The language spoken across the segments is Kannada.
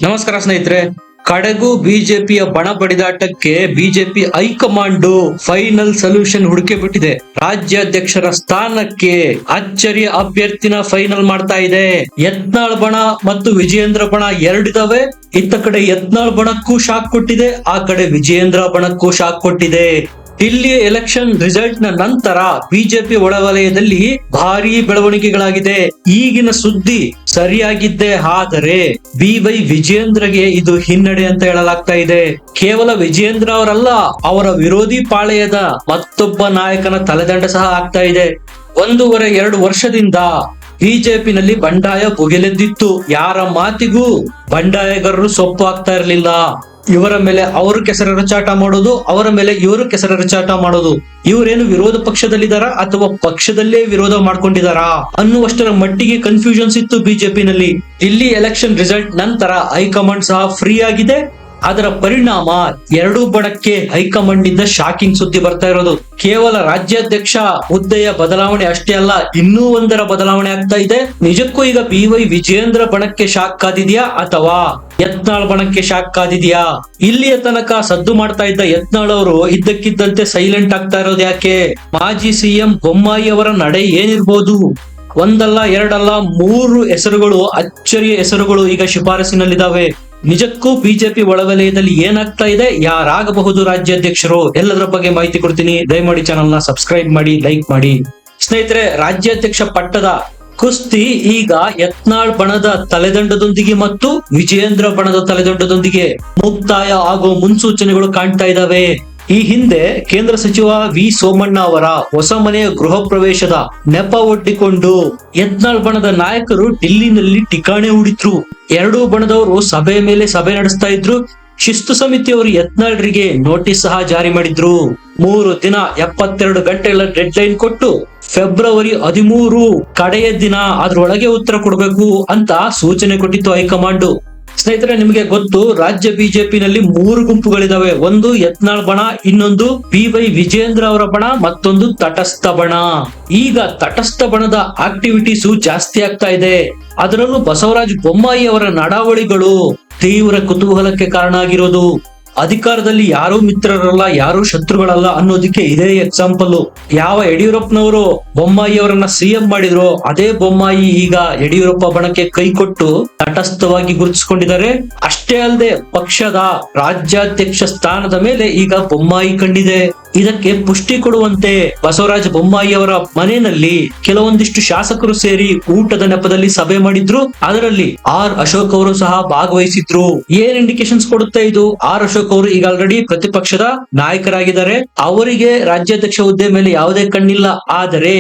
ನಮಸ್ಕಾರ ಸ್ನೇಹಿತರೆ. ಕಡೆಗೂ ಬಿಜೆಪಿಯ ಬಣ ಬಡಿದಾಟಕ್ಕೆ ಬಿಜೆಪಿ ಹೈಕಮಾಂಡ್ ಫೈನಲ್ ಸೊಲ್ಯೂಷನ್ ಹುಡುಕಿ ಬಿಟ್ಟಿದೆ. ರಾಜ್ಯಾಧ್ಯಕ್ಷರ ಸ್ಥಾನಕ್ಕೆ ಅಚ್ಚರಿಯ ಅಭ್ಯರ್ಥಿನ ಫೈನಲ್ ಮಾಡ್ತಾ ಇದೆ. ಯತ್ನಾಳ್ ಬಣ ಮತ್ತು ವಿಜಯೇಂದ್ರ ಬಣ ಎರಡಿದಾವೆ. ಇತ್ತ ಕಡೆ ಯತ್ನಾಳ್ ಬಣಕ್ಕೂ ಶಾಕ್ ಕೊಟ್ಟಿದೆ, ಆ ಕಡೆ ವಿಜಯೇಂದ್ರ ಬಣಕ್ಕೂ ಶಾಕ್ ಕೊಟ್ಟಿದೆ. ಇಲ್ಲಿ ಎಲೆಕ್ಷನ್ ರಿಸಲ್ಟ್ ನ ನಂತರ ಬಿಜೆಪಿ ಒಳವಲಯದಲ್ಲಿ ಭಾರಿ ಬೆಳವಣಿಗೆಗಳಾಗಿದೆ. ಈಗಿನ ಸುದ್ದಿ ಸರಿಯಾಗಿದ್ದೇ ಆದರೆ ಬಿ.ವೈ. ವಿಜಯೇಂದ್ರಗೆ ಇದು ಹಿನ್ನಡೆ ಅಂತ ಹೇಳಲಾಗ್ತಾ ಇದೆ. ಕೇವಲ ವಿಜಯೇಂದ್ರ ಅವರಲ್ಲ, ಅವರ ವಿರೋಧಿ ಪಾಳೆಯದ ಮತ್ತೊಬ್ಬ ನಾಯಕನ ತಲೆದಂಡ ಸಹ ಆಗ್ತಾ ಇದೆ. 1.5-2 ವರ್ಷದಿಂದ ಬಿಜೆಪಿನಲ್ಲಿ ಬಂಡಾಯ ಭುಗಿಲೆದ್ದಿತ್ತು. ಯಾರ ಮಾತಿಗೂ ಬಂಡಾಯಗಾರರು ಸೊಪ್ಪು ಆಗ್ತಾ ಇರಲಿಲ್ಲ. ಇವರ ಮೇಲೆ ಅವರು ಕೆಸರೆರಚಾಟ ಮಾಡೋದು, ಅವರ ಮೇಲೆ ಇವರು ಕೆಸರೆರಚಾಟ ಮಾಡೋದು. ಇವರೇನು ವಿರೋಧ ಪಕ್ಷದಲ್ಲಿದ್ದಾರಾ ಅಥವಾ ಪಕ್ಷದಲ್ಲೇ ವಿರೋಧ ಮಾಡ್ಕೊಂಡಿದಾರಾ ಅನ್ನುವಷ್ಟರ ಮಟ್ಟಿಗೆ ಕನ್ಫ್ಯೂಷನ್ಸ್ ಇತ್ತು ಬಿಜೆಪಿನಲ್ಲಿ. ಇಲ್ಲಿ ಎಲೆಕ್ಷನ್ ರಿಸಲ್ಟ್ ನಂತರ ಹೈಕಮಾಂಡ್ ಸಹ ಫ್ರೀ ಆಗಿದೆ. ಅದರ ಪರಿಣಾಮ ಎರಡೂ ಬಣಕ್ಕೆ ಹೈಕಮಾಂಡ್ ನಿಂದ ಶಾಕಿಂಗ್ ಸುದ್ದಿ ಬರ್ತಾ ಇರೋದು. ಕೇವಲ ರಾಜ್ಯಾಧ್ಯಕ್ಷ ಹುದ್ದೆಯ ಬದಲಾವಣೆ ಅಷ್ಟೇ ಅಲ್ಲ, ಇನ್ನೂ ಒಂದರ ಬದಲಾವಣೆ ಆಗ್ತಾ ಇದೆ. ನಿಜಕ್ಕೂ ಈಗ ಬಿ.ವೈ. ವಿಜಯೇಂದ್ರ ಬಣಕ್ಕೆ ಶಾಕ್ ಕಾದಿದ್ಯಾ ಅಥವಾ ಯತ್ನಾಳ್ ಬಣಕ್ಕೆ ಶಾಕ್ ಕಾದಿದ್ಯಾ? ಇಲ್ಲಿಯ ತನಕ ಸದ್ದು ಮಾಡ್ತಾ ಇದ್ದ ಯತ್ನಾಳ್ ಅವರು ಇದ್ದಕ್ಕಿದ್ದಂತೆ ಸೈಲೆಂಟ್ ಆಗ್ತಾ ಇರೋದು ಯಾಕೆ? ಮಾಜಿ ಸಿಎಂ ಬೊಮ್ಮಾಯಿ ಅವರ ನಡೆ ಏನಿರ್ಬೋದು? ಒಂದಲ್ಲ ಎರಡಲ್ಲ 3 ಹೆಸರುಗಳು, ಅಚ್ಚರಿಯ ಹೆಸರುಗಳು ಈಗ ಶಿಫಾರಸಿನಲ್ಲಿದ್ದಾವೆ. ನಿಜಕ್ಕೂ ಬಿಜೆಪಿ ಒಳವಲಯದಲ್ಲಿ ಏನಾಗ್ತಾ ಇದೆ, ಯಾರಾಗಬಹುದು ರಾಜ್ಯಾಧ್ಯಕ್ಷರು, ಎಲ್ಲದರ ಬಗ್ಗೆ ಮಾಹಿತಿ ಕೊಡ್ತೀನಿ. ದಯಮಾಡಿ ಚಾನಲ್ ನ ಸಬ್ಸ್ಕ್ರೈಬ್ ಮಾಡಿ, ಲೈಕ್ ಮಾಡಿ. ಸ್ನೇಹಿತರೆ, ರಾಜ್ಯಾಧ್ಯಕ್ಷ ಪಟ್ಟದ ಕುಸ್ತಿ ಈಗ ಯತ್ನಾಳ್ ಬಣದ ತಲೆದಂಡದೊಂದಿಗೆ ಮತ್ತು ವಿಜಯೇಂದ್ರ ಬಣದ ತಲೆದಂಡದೊಂದಿಗೆ ಮುಕ್ತಾಯ ಆಗೋ ಮುನ್ಸೂಚನೆಗಳು ಕಾಣ್ತಾ ಇದ್ದಾವೆ. ಈ ಹಿಂದೆ ಕೇಂದ್ರ ಸಚಿವ ವಿ ಸೋಮಣ್ಣ ಅವರ ಹೊಸ ಮನೆಯ ಗೃಹ ಪ್ರವೇಶದ ನೆಪ ಒಡ್ಡಿಕೊಂಡು ಯತ್ನಾಳ್ ಬಣದ ನಾಯಕರು ఢಿಲ್ಲಿನಲ್ಲಿ ಠಿಕಾಣೆ ಹೂಡಿದ್ರು. ಎರಡೂ ಬಣದವರು ಸಭೆ ಮೇಲೆ ಸಭೆ ನಡೆಸ್ತಾ ಇದ್ರು. ಶಿಸ್ತು ಸಮಿತಿಯವರು ಯತ್ನಾಳ್ರಿಗೆ ನೋಟಿಸ್ ಸಹ ಜಾರಿ ಮಾಡಿದ್ರು. 3 ದಿನ 72 ಗಂಟೆಗಳ ಡೆಡ್ ಲೈನ್ ಕೊಟ್ಟು ಫೆಬ್ರವರಿ 13 ಕಡೆಯ ದಿನ ಅದ್ರೊಳಗೆ ಉತ್ತರ ಕೊಡಬೇಕು ಅಂತ ಸೂಚನೆ ಕೊಟ್ಟಿತ್ತು ಹೈಕಮಾಂಡ್. ಸ್ನೇಹಿತರೆ, ನಿಮಗೆ ಗೊತ್ತು, ರಾಜ್ಯ ಬಿಜೆಪಿನಲ್ಲಿ 3 ಗುಂಪುಗಳಿದಾವೆ. ಒಂದು ಯತ್ನಾಳ್ ಬಣ, ಇನ್ನೊಂದು ಬಿ.ವೈ. ವಿಜಯೇಂದ್ರ ಅವರ ಬಣ, ಮತ್ತೊಂದು ತಟಸ್ಥ ಬಣ. ಈಗ ತಟಸ್ಥ ಬಣದ ಆಕ್ಟಿವಿಟೀಸು ಜಾಸ್ತಿ ಆಗ್ತಾ ಇದೆ. ಅದರಲ್ಲೂ ಬಸವರಾಜ ಬೊಮ್ಮಾಯಿ ಅವರ ನಡಾವಳಿಗಳು ತೀವ್ರ ಕುತೂಹಲಕ್ಕೆ ಕಾರಣ ಆಗಿರೋದು. ಅಧಿಕಾರದಲ್ಲಿ ಯಾರೂ ಮಿತ್ರರಲ್ಲ, ಯಾರೂ ಶತ್ರುಗಳಲ್ಲ ಅನ್ನೋದಕ್ಕೆ ಇದೇ ಎಕ್ಸಾಂಪಲ್. ಯಾವ ಯಡಿಯೂರಪ್ಪನವರು ಬೊಮ್ಮಾಯಿ ಅವರನ್ನ ಸಿಎಂ ಮಾಡಿದ್ರು, ಅದೇ ಬೊಮ್ಮಾಯಿ ಈಗ ಯಡಿಯೂರಪ್ಪ ಬಣಕ್ಕೆ ಕೈ ಕೊಟ್ಟು ತಟಸ್ಥವಾಗಿ ಗುರುತಿಸಿಕೊಂಡಿದ್ದಾರೆ. ಅಷ್ಟೇ ಅಲ್ಲದೆ ಪಕ್ಷದ ರಾಜ್ಯಾಧ್ಯಕ್ಷ ಸ್ಥಾನದ ಮೇಲೆ ಈಗ ಬೊಮ್ಮಾಯಿ ಕಂಡಿದೆ. ಇದಕ್ಕೆ ಪುಷ್ಟಿ ಕೊಡುವಂತೆ ಬಸವರಾಜ ಬೊಮ್ಮಾಯಿ ಅವರ ಮನೆಯಲ್ಲಿ ಕೆಲವೊಂದಿಷ್ಟು ಶಾಸಕರು ಸೇರಿ ಊಟದ ನೆಪದಲ್ಲಿ ಸಭೆ ಮಾಡಿದ್ರು. ಅದರಲ್ಲಿ ಆರ್ ಅಶೋಕ್ ಅವರು ಸಹ ಭಾಗವಹಿಸಿದ್ರು. ಏನ್ ಇಂಡಿಕೇಶನ್ಸ್ ಕೊಡುತ್ತೆ ಇದು? ಆರ್ ಅಶೋಕ್ ಅವರು ಈಗ ಆಲ್ರೆಡಿ ಪ್ರತಿಪಕ್ಷದ ನಾಯಕರಾಗಿದ್ದಾರೆ. ಅವರಿಗೆ ರಾಜ್ಯಾಧ್ಯಕ್ಷ ಹುದ್ದೆ ಮೇಲೆ ಯಾವುದೇ ಕಣ್ಣಿಲ್ಲ. ಆದರೆ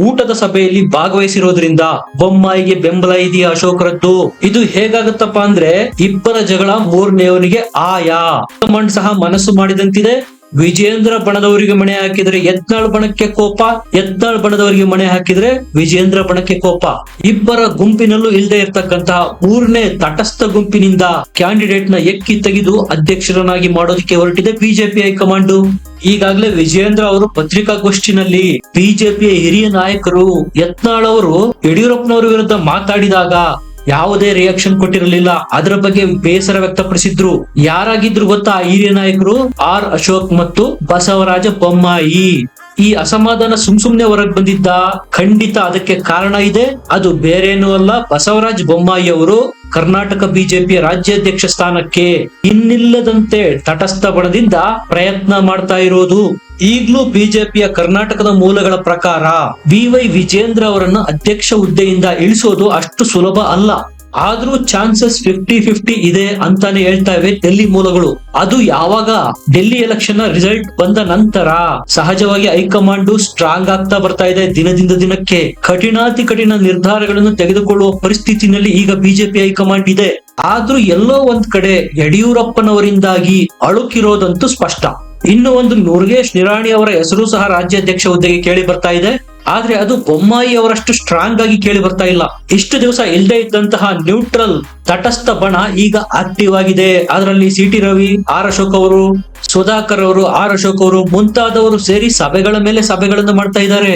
ಊಟದ ಸಭೆಯಲ್ಲಿ ಭಾಗವಹಿಸಿರೋದ್ರಿಂದ ಬೊಮ್ಮಾಯಿಗೆ ಬೆಂಬಲ ಇದೆಯಾ ಅಶೋಕ್ರದ್ದು? ಇದು ಹೇಗಾಗುತ್ತಪ್ಪ ಅಂದ್ರೆ, ಇಬ್ಬರ ಜಗಳ 3ನೇವನಿಗೆ ಆಯಾ. ಹೈಕಮಾಂಡ್ ಸಹ ಮನಸ್ಸು ಮಾಡಿದಂತಿದೆ. ವಿಜಯೇಂದ್ರ ಬಣದವರಿಗೆ ಮಣೆ ಹಾಕಿದ್ರೆ ಯತ್ನಾಳ್ ಬಣಕ್ಕೆ ಕೋಪ, ಯತ್ನಾಳ್ ಬಣದವರಿಗೆ ಮಣೆ ಹಾಕಿದ್ರೆ ವಿಜಯೇಂದ್ರ ಬಣಕ್ಕೆ ಕೋಪ. ಇಬ್ಬರ ಗುಂಪಿನಲ್ಲೂ ಇಲ್ಲದೆ ಇರ್ತಕ್ಕಂತಹ 3ನೇ ತಟಸ್ಥ ಗುಂಪಿನಿಂದ ಕ್ಯಾಂಡಿಡೇಟ್ ನ ಎಕ್ಕಿ ತೆಗೆದು ಅಧ್ಯಕ್ಷರನ್ನಾಗಿ ಮಾಡೋದಕ್ಕೆ ಹೊರಟಿದೆ ಬಿಜೆಪಿ ಹೈಕಮಾಂಡ್. ಈಗಾಗಲೇ ವಿಜಯೇಂದ್ರ ಅವರು ಪತ್ರಿಕಾಗೋಷ್ಠಿನಲ್ಲಿ ಬಿಜೆಪಿಯ ಹಿರಿಯ ನಾಯಕರು ಯತ್ನಾಳ್ ಅವರು ಯಡಿಯೂರಪ್ಪನವರ ವಿರುದ್ಧ ಮಾತಾಡಿದಾಗ ಯಾವುದೇ ರಿಯಾಕ್ಷನ್ ಕೊಟ್ಟಿರಲಿಲ್ಲ. ಅದರ ಬಗ್ಗೆ ಬೇಸರ ವ್ಯಕ್ತಪಡಿಸಿದ್ರು. ಯಾರಾಗಿದ್ರು ಗೊತ್ತಾ ಹಿರಿಯ ನಾಯಕರು? ಆರ್ ಅಶೋಕ್ ಮತ್ತು ಬಸವರಾಜ ಬೊಮ್ಮಾಯಿ. ಈ ಅಸಮಾಧಾನ ಸುಮ್ನೆ ಹೊರಗೆ ಬಂದಿದ್ದ? ಖಂಡಿತ ಅದಕ್ಕೆ ಕಾರಣ ಇದೆ. ಅದು ಬೇರೇನೂ ಅಲ್ಲ, ಬಸವರಾಜ ಬೊಮ್ಮಾಯಿ ಅವರು ಕರ್ನಾಟಕ ಬಿಜೆಪಿಯ ರಾಜ್ಯಾಧ್ಯಕ್ಷ ಸ್ಥಾನಕ್ಕೆ ಇನ್ನಿಲ್ಲದಂತೆ ತಟಸ್ಥ ಬಣದಿಂದ ಪ್ರಯತ್ನ ಮಾಡ್ತಾ ಇರೋದು. ಈಗಲೂ ಬಿಜೆಪಿಯ ಕರ್ನಾಟಕದ ಮೂಲಗಳ ಪ್ರಕಾರ ಬಿ.ವೈ. ವಿಜಯೇಂದ್ರ ಅವರನ್ನು ಅಧ್ಯಕ್ಷ ಹುದ್ದೆಯಿಂದ ಇಳಿಸೋದು ಅಷ್ಟು ಸುಲಭ ಅಲ್ಲ. ಆದ್ರೂ ಚಾನ್ಸಸ್ 50-50 ಇದೆ ಅಂತಾನೆ ಹೇಳ್ತಾ ಇವೆ ಡೆಲ್ಲಿ ಮೂಲಗಳು. ಅದು ಯಾವಾಗ? ಡೆಲ್ಲಿ ಎಲೆಕ್ಷನ್ ರಿಸಲ್ಟ್ ಬಂದ ನಂತರ. ಸಹಜವಾಗಿ ಹೈಕಮಾಂಡ್ ಸ್ಟ್ರಾಂಗ್ ಆಗ್ತಾ ಬರ್ತಾ ಇದೆ. ದಿನದಿಂದ ದಿನಕ್ಕೆ ಕಠಿಣಾತಿ ಕಠಿಣ ನಿರ್ಧಾರಗಳನ್ನು ತೆಗೆದುಕೊಳ್ಳುವ ಪರಿಸ್ಥಿತಿನಲ್ಲಿ ಈಗ ಬಿಜೆಪಿ ಹೈಕಮಾಂಡ್ ಇದೆ. ಆದ್ರೂ ಎಲ್ಲೋ ಒಂದ್ ಕಡೆ ಯಡಿಯೂರಪ್ಪನವರಿಂದಾಗಿ ಅಳುಕಿರೋದಂತೂ ಸ್ಪಷ್ಟ. ಇನ್ನು ಒಂದು ಮುರುಗೇಶ್ ನಿರಾಣಿ ಅವರ ಹೆಸರು ಸಹ ರಾಜ್ಯಾಧ್ಯಕ್ಷ ಹುದ್ದೆಗೆ ಕೇಳಿ ಬರ್ತಾ ಇದೆ. ಆದ್ರೆ ಅದು ಬೊಮ್ಮಾಯಿ ಅವರಷ್ಟು ಸ್ಟ್ರಾಂಗ್ ಆಗಿ ಕೇಳಿ ಬರ್ತಾ ಇಲ್ಲ. ಇಷ್ಟು ದಿವಸ ಇಲ್ಲದೆ ಇದ್ದಂತಹ ನ್ಯೂಟ್ರಲ್ ತಟಸ್ಥ ಬಣ ಈಗ ಆಕ್ಟಿವ್ ಆಗಿದೆ. ಅದರಲ್ಲಿ ಸಿ.ಟಿ. ರವಿ, ಆರ್ ಅಶೋಕ್ ಅವರು, ಸುಧಾಕರ್ ಅವರು, ಆರ್ ಅಶೋಕ್ ಅವರು ಮುಂತಾದವರು ಸೇರಿ ಸಭೆಗಳ ಮೇಲೆ ಸಭೆಗಳನ್ನು ಮಾಡ್ತಾ ಇದ್ದಾರೆ.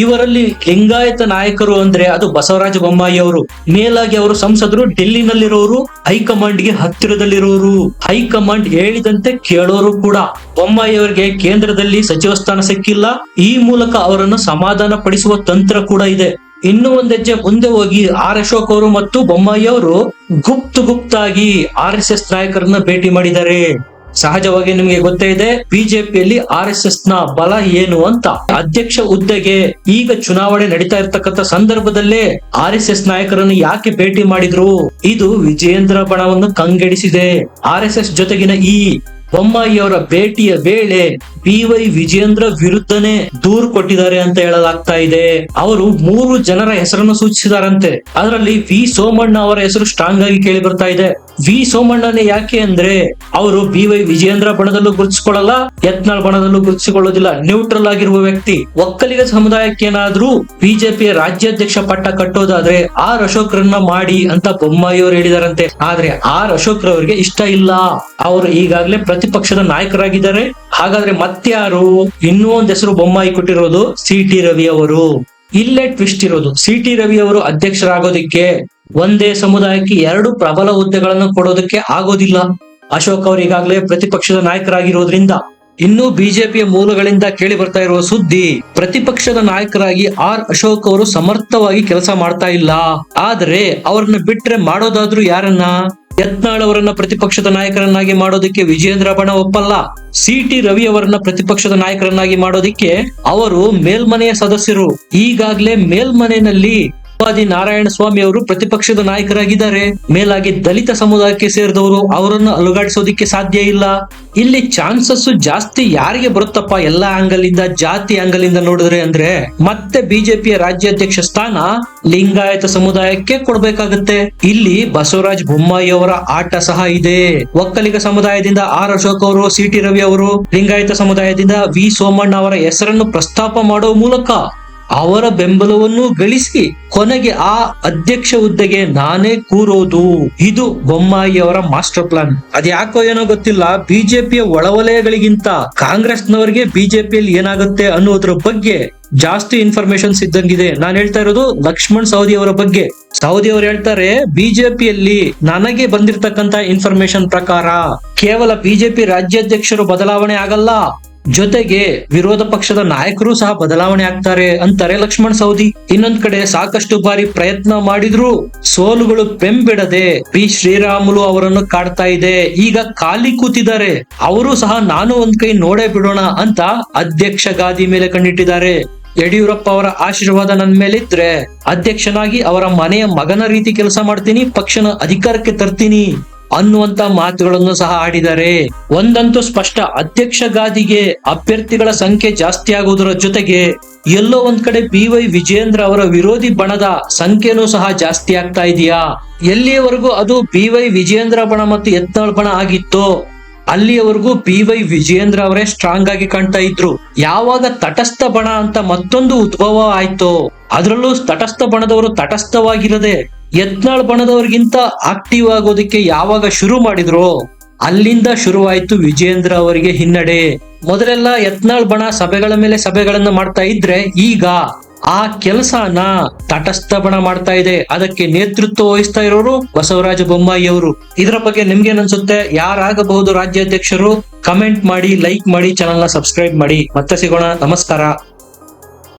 ಇವರಲ್ಲಿ ಲಿಂಗಾಯತ ನಾಯಕರು ಅಂದ್ರೆ ಅದು ಬಸವರಾಜ ಬೊಮ್ಮಾಯಿ ಅವರು. ಮೇಲಾಗಿ ಅವರು ಸಂಸದರು, ಡೆಲ್ಲಿನಲ್ಲಿರೋರು, ಹೈಕಮಾಂಡ್ ಗೆ ಹತ್ತಿರದಲ್ಲಿರೋರು, ಹೈಕಮಾಂಡ್ ಹೇಳಿದಂತೆ ಕೇಳೋರು ಕೂಡ. ಬೊಮ್ಮಾಯಿ ಅವರಿಗೆ ಕೇಂದ್ರದಲ್ಲಿ ಸಚಿವ ಸ್ಥಾನ ಸಿಕ್ಕಿಲ್ಲ. ಈ ಮೂಲಕ ಅವರನ್ನು ಸಮಾಧಾನ ಪಡಿಸುವ ತಂತ್ರ ಕೂಡ ಇದೆ. ಇನ್ನು ಒಂದ್ ಹೆಜ್ಜೆ ಮುಂದೆ ಹೋಗಿ ಆರ್ ಅಶೋಕ್ ಅವರು ಮತ್ತು ಬೊಮ್ಮಾಯಿ ಅವರು ಗುಪ್ತಾಗಿ RSS ನಾಯಕರನ್ನ ಭೇಟಿ ಮಾಡಿದ್ದಾರೆ. ಸಹಜವಾಗಿ ನಿಮ್ಗೆ ಗೊತ್ತೇ ಇದೆ ಬಿಜೆಪಿಯಲ್ಲಿ RSS ನ ಬಲ ಏನು ಅಂತ. ಅಧ್ಯಕ್ಷ ಹುದ್ದೆಗೆ ಈಗ ಚುನಾವಣೆ ನಡೀತಾ ಇರ್ತಕ್ಕಂಥ ಸಂದರ್ಭದಲ್ಲೇ RSS ನಾಯಕರನ್ನು ಯಾಕೆ ಭೇಟಿ ಮಾಡಿದ್ರು? ಇದು ವಿಜೇಂದ್ರ ಬಣವನ್ನು ಕಂಗೆಡಿಸಿದೆ. RSS ಜೊತೆಗಿನ ಈ ಬೊಮ್ಮಾಯಿ ಅವರ ಭೇಟಿಯ ವೇಳೆ BY ವಿಜೇಂದ್ರ ವಿರುದ್ಧನೇ ದೂರು ಕೊಟ್ಟಿದ್ದಾರೆ ಅಂತ ಹೇಳಲಾಗ್ತಾ ಇದೆ. ಅವರು 3 ಜನರ ಹೆಸರನ್ನು ಸೂಚಿಸಿದಾರಂತೆ. ಅದರಲ್ಲಿ ವಿ ಸೋಮಣ್ಣ ಅವರ ಹೆಸರು ಸ್ಟ್ರಾಂಗ್ ಆಗಿ ಕೇಳಿ ಬರ್ತಾ ಇದೆ. ವಿ ಸೋಮಣ್ಣನೇ ಯಾಕೆ ಅಂದ್ರೆ ಅವರು BY ವಿಜೇಂದ್ರ ಬಣದಲ್ಲೂ ಗುರುತಿಸಿಕೊಳ್ಳಲ್ಲ, ಯತ್ನಾಳ್ ಬಣದಲ್ಲೂ ಗುರುತಿಸಿಕೊಳ್ಳೋದಿಲ್ಲ, ನ್ಯೂಟ್ರಲ್ ಆಗಿರುವ ವ್ಯಕ್ತಿ. ಒಕ್ಕಲಿಗ ಸಮುದಾಯಕ್ಕೇನಾದ್ರೂ ಬಿಜೆಪಿಯ ರಾಜ್ಯಾಧ್ಯಕ್ಷ ಪಟ್ಟ ಕಟ್ಟೋದಾದ್ರೆ ಆರ್ ಅಶೋಕ್ರನ್ನ ಮಾಡಿ ಅಂತ ಬೊಮ್ಮಾಯಿ ಅವರು ಹೇಳಿದಾರಂತೆ. ಆದ್ರೆ ಆರ್ ಅಶೋಕ್ ರವರಿಗೆ ಇಷ್ಟ ಇಲ್ಲ. ಅವರು ಈಗಾಗಲೇ ಪ್ರತಿಪಕ್ಷದ ನಾಯಕರಾಗಿದ್ದಾರೆ. ಹಾಗಾದ್ರೆ ಮತ್ಯಾರು? ಇನ್ನೂ ಒಂದ್ ಹೆಸರು ಬೊಮ್ಮಾಯಿ ಕೊಟ್ಟಿರೋದು CT ರವಿ ಅವರು. ಇಲ್ಲೇ ಟ್ವಿಸ್ಟ್ ಇರೋದು, CT ರವಿ ಅವರು ಅಧ್ಯಕ್ಷರಾಗೋದಿಕ್ಕೆ ಒಂದೇ ಸಮುದಾಯಕ್ಕೆ 2 ಪ್ರಬಲ ಹುದ್ದೆಗಳನ್ನು ಕೊಡೋದಕ್ಕೆ ಆಗೋದಿಲ್ಲ. ಅಶೋಕ್ ಅವರು ಈಗಾಗಲೇ ಪ್ರತಿಪಕ್ಷದ ನಾಯಕರಾಗಿರೋದ್ರಿಂದ. ಇನ್ನು ಬಿಜೆಪಿಯ ಮೂಲಗಳಿಂದ ಕೇಳಿ ಬರ್ತಾ ಇರುವ ಸುದ್ದಿ, ಪ್ರತಿಪಕ್ಷದ ನಾಯಕರಾಗಿ ಆರ್ ಅಶೋಕ್ ಅವರು ಸಮರ್ಥವಾಗಿ ಕೆಲಸ ಮಾಡ್ತಾ ಇಲ್ಲ. ಆದ್ರೆ ಅವ್ರನ್ನ ಬಿಟ್ರೆ ಮಾಡೋದಾದ್ರೂ ಯಾರನ್ನ? ಯತ್ನಾಳ್ ಅವರನ್ನ ಪ್ರತಿಪಕ್ಷದ ನಾಯಕರನ್ನಾಗಿ ಮಾಡೋದಕ್ಕೆ ವಿಜೇಂದ್ರ ಬಣ ಒಪ್ಪಲ್ಲ. CT ರವಿ ಅವರನ್ನ ಪ್ರತಿಪಕ್ಷದ ನಾಯಕರನ್ನಾಗಿ ಮಾಡೋದಿಕ್ಕೆ ಅವರು ಮೇಲ್ಮನೆಯ ಸದಸ್ಯರು. ಈಗಾಗಲೇ ಮೇಲ್ಮನೆಯಲ್ಲಿ ನಾರಾಯಣ ಸ್ವಾಮಿ ಅವರು ಪ್ರತಿಪಕ್ಷದ ನಾಯಕರಾಗಿದ್ದಾರೆ. ಮೇಲಾಗಿ ದಲಿತ ಸಮುದಾಯಕ್ಕೆ ಸೇರಿದವರು, ಅವರನ್ನು ಅಲುಗಾಡಿಸೋದಿಕ್ಕೆ ಸಾಧ್ಯ ಇಲ್ಲ. ಇಲ್ಲಿ ಚಾನ್ಸಸ್ ಜಾಸ್ತಿ ಯಾರಿಗೆ ಬರುತ್ತಪ್ಪ ಎಲ್ಲಾ ಆಂಗಲ್ ಇಂದ, ಜಾತಿ ಆಂಗಲ್ ಇಂದ ನೋಡಿದ್ರೆ ಅಂದ್ರೆ ಮತ್ತೆ ಬಿಜೆಪಿಯ ರಾಜ್ಯಾಧ್ಯಕ್ಷ ಸ್ಥಾನ ಲಿಂಗಾಯತ ಸಮುದಾಯಕ್ಕೆ ಕೊಡ್ಬೇಕಾಗತ್ತೆ. ಇಲ್ಲಿ ಬಸವರಾಜ ಬೊಮ್ಮಾಯಿ ಅವರ ಆಟ ಸಹ ಇದೆ. ಒಕ್ಕಲಿಗ ಸಮುದಾಯದಿಂದ ಆರ್ ಅಶೋಕ್ ಅವರು, CT ರವಿ ಅವರು, ಲಿಂಗಾಯತ ಸಮುದಾಯದಿಂದ ವಿ ಸೋಮಣ್ಣ ಅವರ ಹೆಸರನ್ನು ಪ್ರಸ್ತಾಪ ಮಾಡುವ ಮೂಲಕ ಅವರ ಬೆಂಬಲವನ್ನು ಗಳಿಸಿ ಕೊನೆಗೆ ಆ ಅಧ್ಯಕ್ಷ ಹುದ್ದೆಗೆ ನಾನೇ ಕೂರೋದು. ಇದು ಬೊಮ್ಮಾಯಿ ಅವರ ಮಾಸ್ಟರ್ ಪ್ಲಾನ್. ಅದ್ಯಾಕೋ ಏನೋ ಗೊತ್ತಿಲ್ಲ, ಬಿಜೆಪಿಯ ಒಳವಲಯಗಳಿಗಿಂತ ಕಾಂಗ್ರೆಸ್ನವರಿಗೆ ಬಿಜೆಪಿಯಲ್ಲಿ ಏನಾಗುತ್ತೆ ಅನ್ನೋದ್ರ ಬಗ್ಗೆ ಜಾಸ್ತಿ ಇನ್ಫಾರ್ಮೇಶನ್ಸ್ ಇದ್ದಂಗಿದೆ. ನಾನು ಹೇಳ್ತಾ ಇರೋದು ಲಕ್ಷ್ಮಣ್ ಸವದಿ ಅವರ ಬಗ್ಗೆ. ಸವದಿ ಅವರು ಹೇಳ್ತಾರೆ, ಬಿಜೆಪಿಯಲ್ಲಿ ನನಗೆ ಬಂದಿರತಕ್ಕಂತ ಇನ್ಫಾರ್ಮೇಶನ್ ಪ್ರಕಾರ ಕೇವಲ ಬಿಜೆಪಿ ರಾಜ್ಯಾಧ್ಯಕ್ಷರು ಬದಲಾವಣೆ ಆಗಲ್ಲ, ಜೊತೆಗೆ ವಿರೋಧ ಪಕ್ಷದ ನಾಯಕರು ಸಹ ಬದಲಾವಣೆ ಆಗ್ತಾರೆ ಅಂತಾರೆ ಲಕ್ಷ್ಮಣ್ ಸವದಿ. ಇನ್ನೊಂದ್ ಕಡೆ ಸಾಕಷ್ಟು ಬಾರಿ ಪ್ರಯತ್ನ ಮಾಡಿದ್ರು ಸೋಲುಗಳು ಬೆಂಬಿಡದೆ ಪಿ ಶ್ರೀರಾಮುಲು ಅವರನ್ನು ಕಾಡ್ತಾ ಇದೆ. ಈಗ ಖಾಲಿ ಕೂತಿದ್ದಾರೆ. ಅವರು ಸಹ ನಾನು ಒಂದ್ ಕೈ ನೋಡೇ ಬಿಡೋಣ ಅಂತ ಅಧ್ಯಕ್ಷ ಗಾದಿ ಮೇಲೆ ಕಣ್ಣಿಟ್ಟಿದ್ದಾರೆ. ಯಡಿಯೂರಪ್ಪ ಅವರ ಆಶೀರ್ವಾದ ನನ್ನ ಮೇಲಿದ್ರೆ ಅಧ್ಯಕ್ಷನಾಗಿ ಅವರ ಮನೆಯ ಮಗನ ರೀತಿ ಕೆಲಸ ಮಾಡ್ತೀನಿ, ಪಕ್ಷನ ಅಧಿಕಾರಕ್ಕೆ ತರ್ತೀನಿ ಅನ್ನುವಂತ ಮಾತುಗಳನ್ನು ಸಹ ಆಡಿದ್ದಾರೆ. ಒಂದಂತೂ ಸ್ಪಷ್ಟ, ಅಧ್ಯಕ್ಷ ಗಾದಿಗೆ ಅಭ್ಯರ್ಥಿಗಳ ಸಂಖ್ಯೆ ಜಾಸ್ತಿ ಆಗುವುದರ ಜೊತೆಗೆ ಎಲ್ಲೋ ಒಂದ್ ಕಡೆ BY ವಿಜೇಂದ್ರ ಅವರ ವಿರೋಧಿ ಬಣದ ಸಂಖ್ಯೆನೂ ಸಹ ಜಾಸ್ತಿ ಆಗ್ತಾ ಇದೆಯಾ? ಎಲ್ಲಿಯವರೆಗೂ ಅದು BY ವಿಜೇಂದ್ರ ಬಣ ಮತ್ತು ಯತ್ನಾಳ್ ಬಣ ಆಗಿತ್ತು ಅಲ್ಲಿಯವರೆಗೂ BY ವಿಜೇಂದ್ರ ಅವರೇ ಸ್ಟ್ರಾಂಗ್ ಆಗಿ ಕಾಣ್ತಾ ಇದ್ರು. ಯಾವಾಗ ತಟಸ್ಥ ಬಣ ಅಂತ ಮತ್ತೊಂದು ಉದ್ಭವ ಆಯ್ತು, ಅದರಲ್ಲೂ ತಟಸ್ಥ ಬಣದವರು ತಟಸ್ಥವಾಗಿರದೆ ಯತ್ನಾಳ್ ಬಣದವರಿಗಿಂತ ಆಕ್ಟಿವ್ ಆಗೋದಕ್ಕೆ ಯಾವಾಗ ಶುರು ಮಾಡಿದ್ರು ಅಲ್ಲಿಂದ ಶುರುವಾಯ್ತು ವಿಜೇಂದ್ರ ಅವರಿಗೆ ಹಿನ್ನಡೆ. ಮೊದಲೆಲ್ಲ ಯತ್ನಾಳ್ ಬಣ ಸಭೆಗಳ ಮೇಲೆ ಸಭೆಗಳನ್ನ ಮಾಡ್ತಾ ಇದ್ರೆ ಈಗ ಆ ಕೆಲಸನ ತಟಸ್ಥ ಬಣ ಮಾಡ್ತಾ ಇದೆ. ಅದಕ್ಕೆ ನೇತೃತ್ವ ವಹಿಸ್ತಾ ಇರೋರು ಬಸವರಾಜ ಬೊಮ್ಮಾಯಿ ಅವರು. ಇದರ ಬಗ್ಗೆ ನಿಮ್ಗೇನನ್ಸುತ್ತೆ? ಯಾರಾಗಬಹುದು ರಾಜ್ಯಾಧ್ಯಕ್ಷರು? ಕಮೆಂಟ್ ಮಾಡಿ, ಲೈಕ್ ಮಾಡಿ, ಚಾನೆಲ್ ನ ಸಬ್ಸ್ಕ್ರೈಬ್ ಮಾಡಿ. ಮತ್ತೆ ಸಿಗೋಣ. ನಮಸ್ಕಾರ.